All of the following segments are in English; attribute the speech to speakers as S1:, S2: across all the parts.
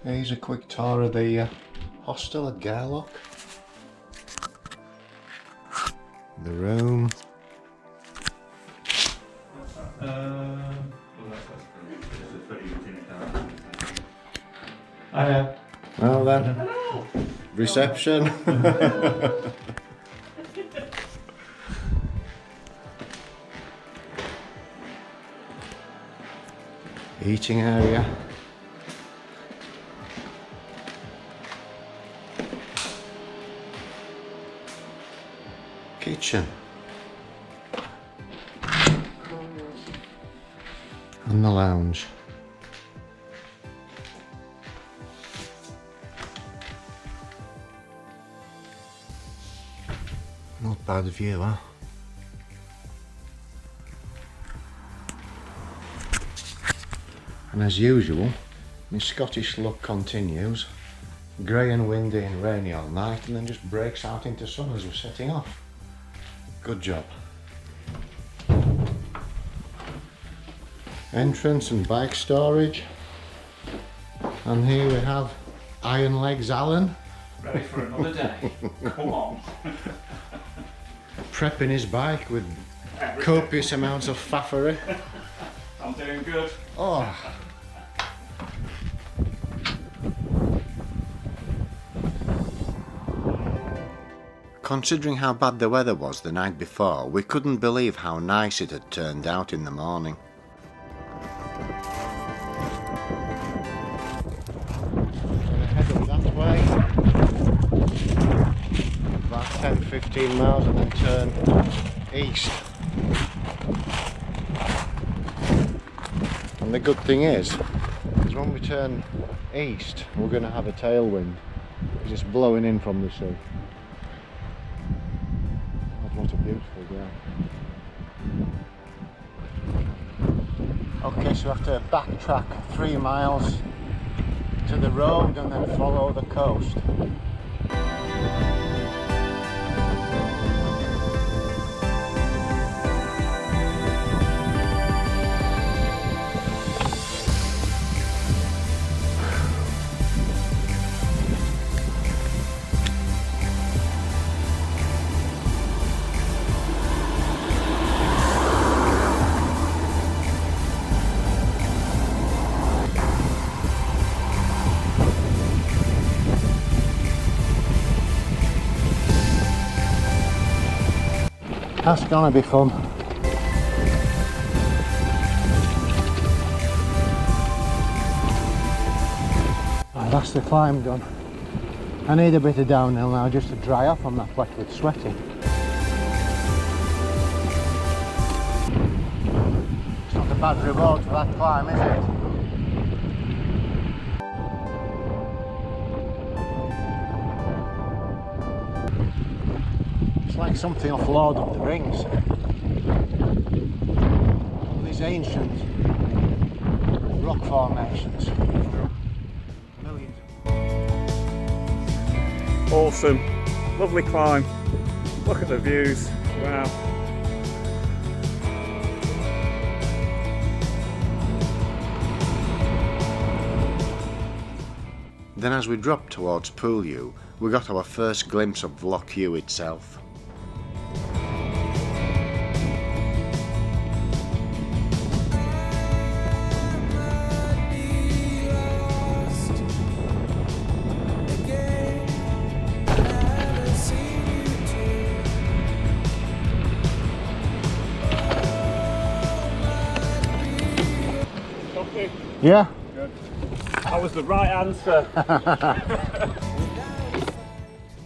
S1: Here's a quick tour of the hostel at Gairloch. The room.
S2: Hiya.
S1: Well then.
S2: Hello.
S1: Reception. Eating area. Kitchen. And the lounge. Not bad view, huh? And as usual, my Scottish luck continues. Grey and windy and rainy all night, and then just breaks out into sun as we're setting off. Good job. Entrance and bike storage. And here we have Iron Legs Alan.
S2: Ready for another day. Come on.
S1: Prepping his bike with
S2: Everything.
S1: copious amounts of faffery.
S2: I'm doing good.
S1: Oh. Considering how bad the weather was the night before, we couldn't believe how nice it had turned out in the morning. Head up that way, about 10-15 miles, and then turn east. And the good thing is when we turn east, we're going to have a tailwind because it's blowing in from the sea. What a beautiful day. Okay, so we have to backtrack 3 miles to the road and then follow the coast. That's gonna be fun. Oh, that's the climb done. I need a bit of downhill now just to dry off. I'm not wet with sweating. It's not a bad reward for that climb, is it? It's like something off Lord of the Rings. All these ancient rock formations. Millions.
S2: Awesome. Lovely climb. Look at the views. Wow.
S1: Then as we dropped towards Poolewe, we got our first glimpse of Loch Ewe itself.
S2: Coffee?
S1: Yeah?
S2: Good. That was the right answer.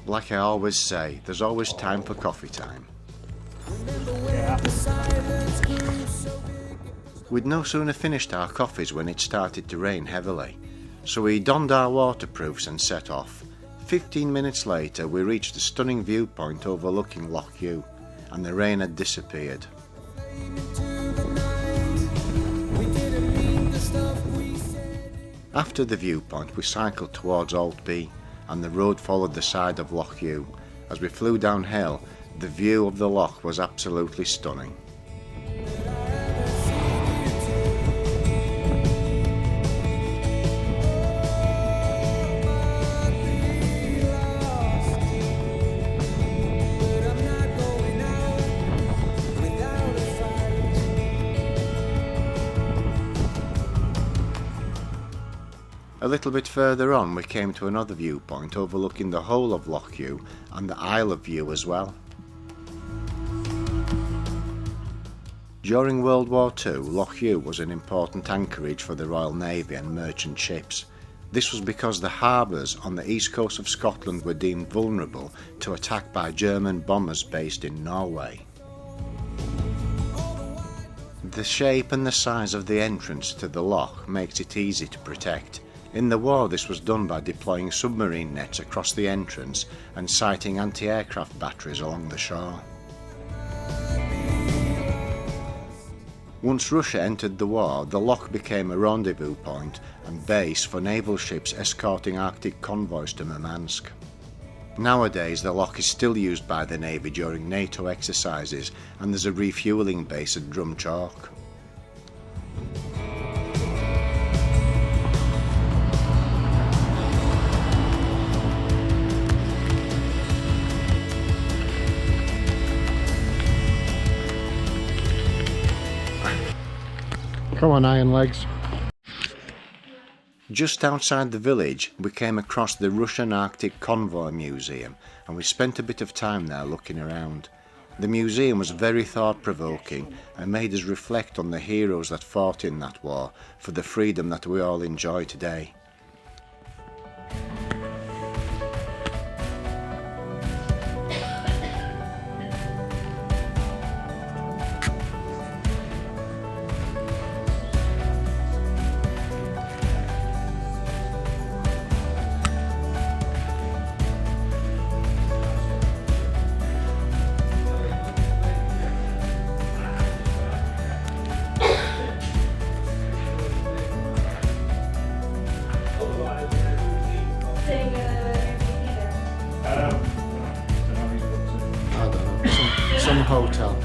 S1: Like I always say, there's always time for coffee time.
S2: Yeah.
S1: We'd no sooner finished our coffees when it started to rain heavily, so we donned our waterproofs and set off. 15 minutes later we reached the stunning viewpoint overlooking Loch Ewe, and the rain had disappeared. After the viewpoint we cycled towards Altby, and the road followed the side of Loch Ewe. As we flew downhill, the view of the loch was absolutely stunning. A little bit further on we came to another viewpoint overlooking the whole of Loch Ewe and the Isle of Ewe as well. During World War II, Loch Ewe was an important anchorage for the Royal Navy and merchant ships. This was because the harbours on the east coast of Scotland were deemed vulnerable to attack by German bombers based in Norway. The shape and the size of the entrance to the loch makes it easy to protect. In the war this was done by deploying submarine nets across the entrance and siting anti-aircraft batteries along the shore. Once Russia entered the war, the loch became a rendezvous point and base for naval ships escorting Arctic convoys to Murmansk. Nowadays the loch is still used by the Navy during NATO exercises and there's a refuelling base at Drumchalk.
S3: Come on, Iron Legs.
S1: Just outside the village we came across the Russian Arctic Convoy Museum and we spent a bit of time there looking around. The museum was very thought-provoking and made us reflect on the heroes that fought in that war for the freedom that we all enjoy today.
S3: Some hotel.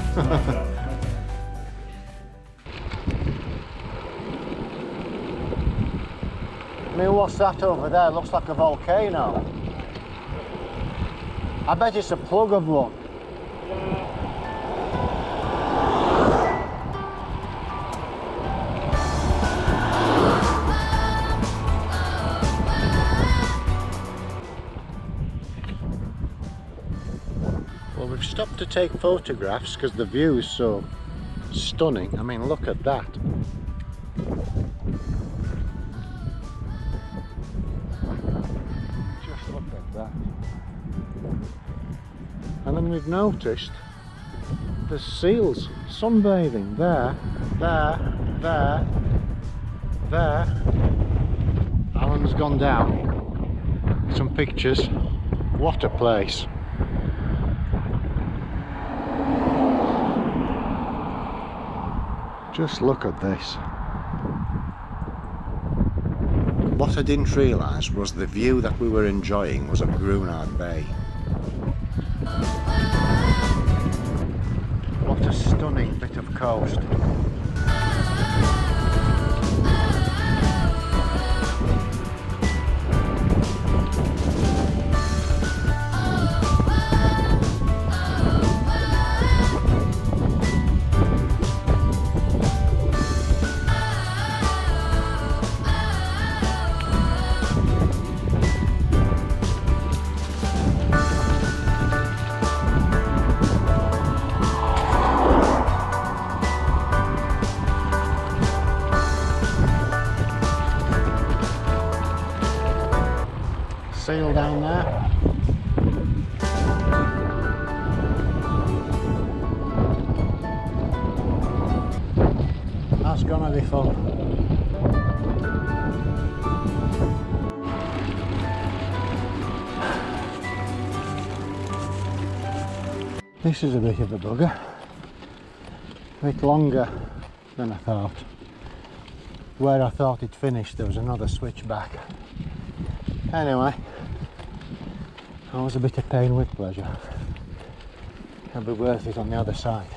S1: I mean, what's that over there? Looks like a volcano. I bet it's a plug of one.
S3: Well, we've stopped to take photographs because the view is so stunning. I mean, look at that. Just look at that. And then we've noticed there's seals sunbathing there, there. Alan's gone down. Some pictures. What a place. Just look at this.
S1: What I didn't realise was the view that we were enjoying was of Grunard Bay.
S3: What a stunning bit of coast. Sail down there. That's gonna be fun. This is a bit of a bugger. A bit longer than I thought. Where I thought it finished there was another switchback. Anyway, that was a bit of pain with pleasure. It'll be worth it on the other side.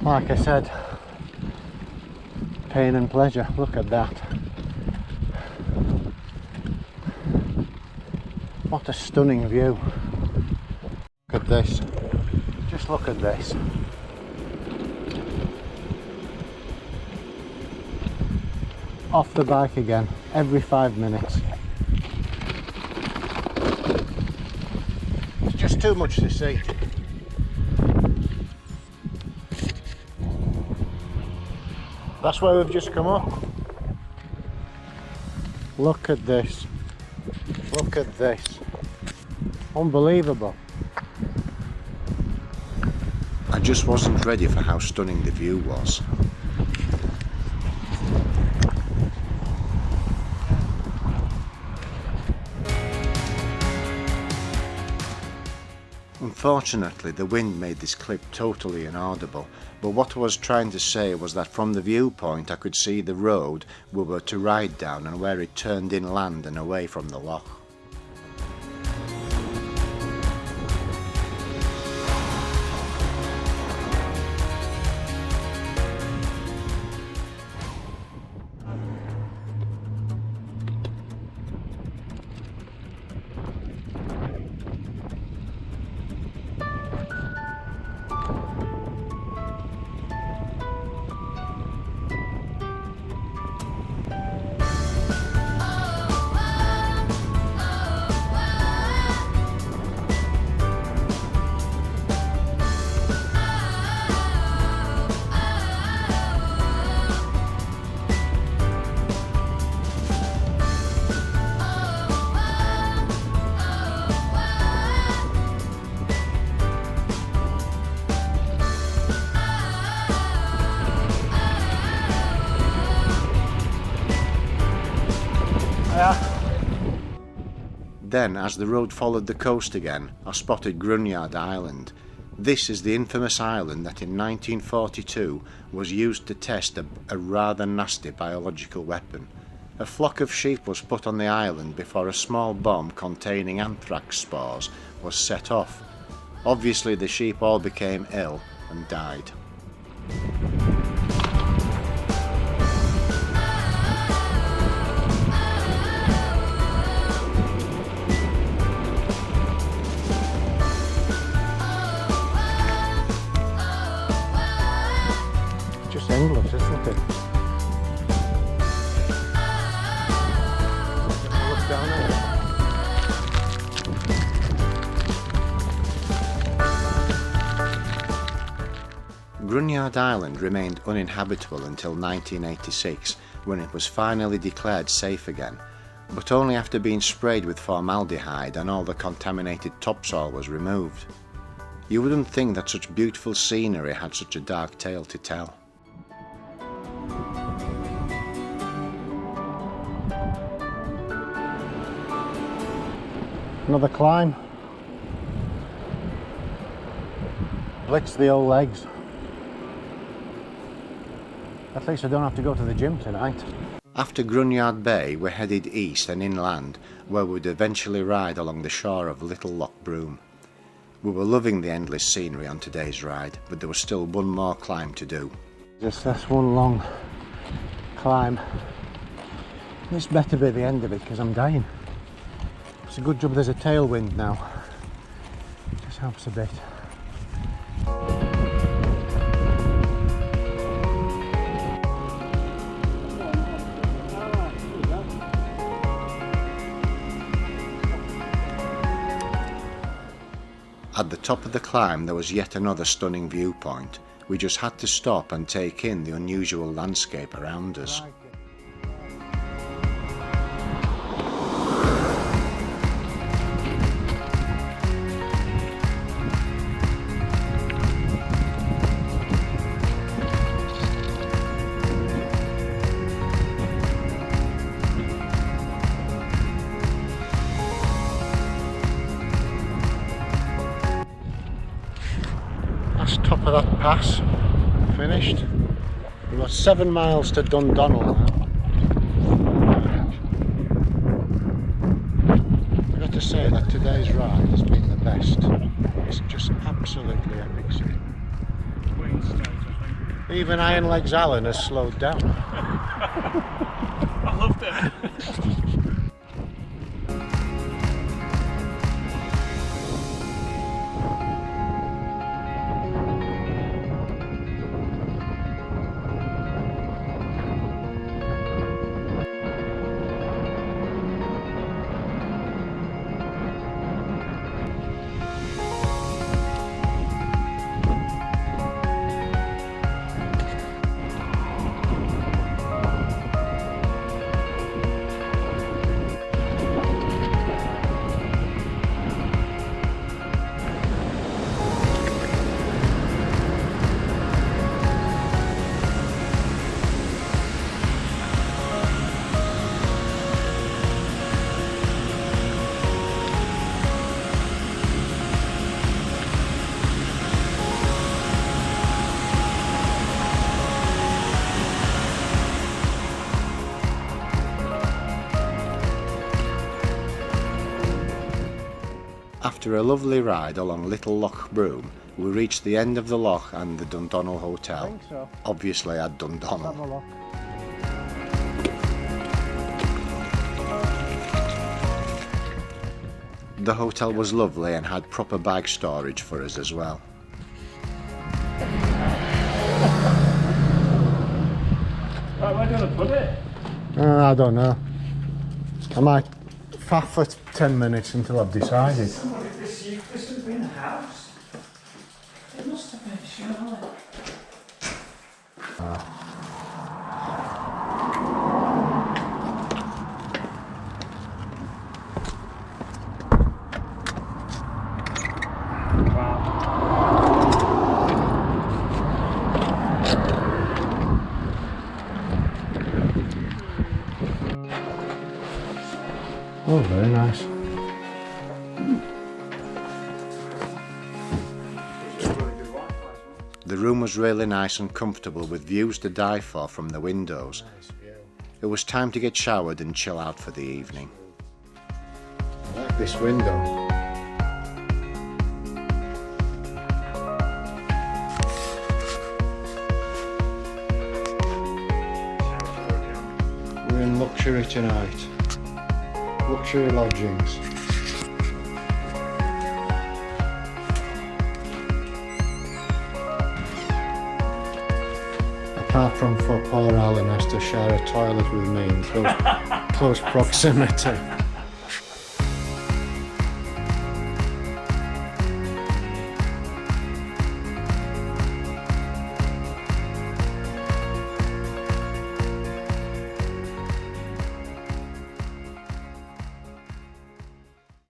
S3: Like I said, pain and pleasure. Look at that. What a stunning view. Look at this. Just look at this. off the bike again every 5 minutes. It's just too much to see. That's where we've just come up. Look at this. Look at this. Unbelievable.
S1: I just wasn't ready for how stunning the view was. Unfortunately, the wind made this clip totally inaudible, but what I was trying to say was that from the viewpoint I could see the road we were to ride down and where it turned inland and away from the loch. Then, as the road followed the coast again, I spotted Grunyard Island. This is the infamous island that in 1942 was used to test a rather nasty biological weapon. A flock of sheep was put on the island before a small bomb containing anthrax spores was set off. Obviously the sheep all became ill and died.
S3: Just endless, isn't it? Look down at it.
S1: Grunyard Island remained uninhabitable until 1986, when it was finally declared safe again, but only after being sprayed with formaldehyde and all the contaminated topsoil was removed. You wouldn't think that such beautiful scenery had such a dark tale to tell.
S3: Another climb. Licks the old legs. At least I don't have to go to the gym tonight.
S1: After Grunyard Bay, we headed east and inland, where we'd eventually ride along the shore of Little Loch Broom. We were loving the endless scenery on today's ride, but there was still one more climb to do.
S3: Just this one long climb. This better be the end of it, because I'm dying. It's a good job there's a tailwind now. Just helps a bit.
S1: At the top of the climb there was yet another stunning viewpoint. We just had to stop and take in the unusual landscape around us.
S3: That's top of that pass, finished. We've got 7 miles to Dundonnell now. I've got to say that today's ride has been the best. It's just absolutely epic. Even Iron Legs Alan has slowed down.
S2: I loved it.
S1: After a lovely ride along Little Loch Broom, we reached the end of the loch and the Dundonnell Hotel,
S3: I think so.
S1: obviously at
S3: Have
S1: Dundonnell.
S3: a look.
S1: The hotel was lovely and had proper bag storage for us as well.
S2: Right, where do you want to put it?
S3: I don't know. I might faff for 10 minutes until I've decided.
S2: This would have been a house. It must have been, surely.
S3: Oh, very nice.
S1: The room was really nice and comfortable with views to die for from the windows. It was time to get showered and chill out for the evening.
S3: I like this window. We're in luxury tonight. Luxury lodgings. Apart from for poor Alan has to share a toilet with me in close proximity.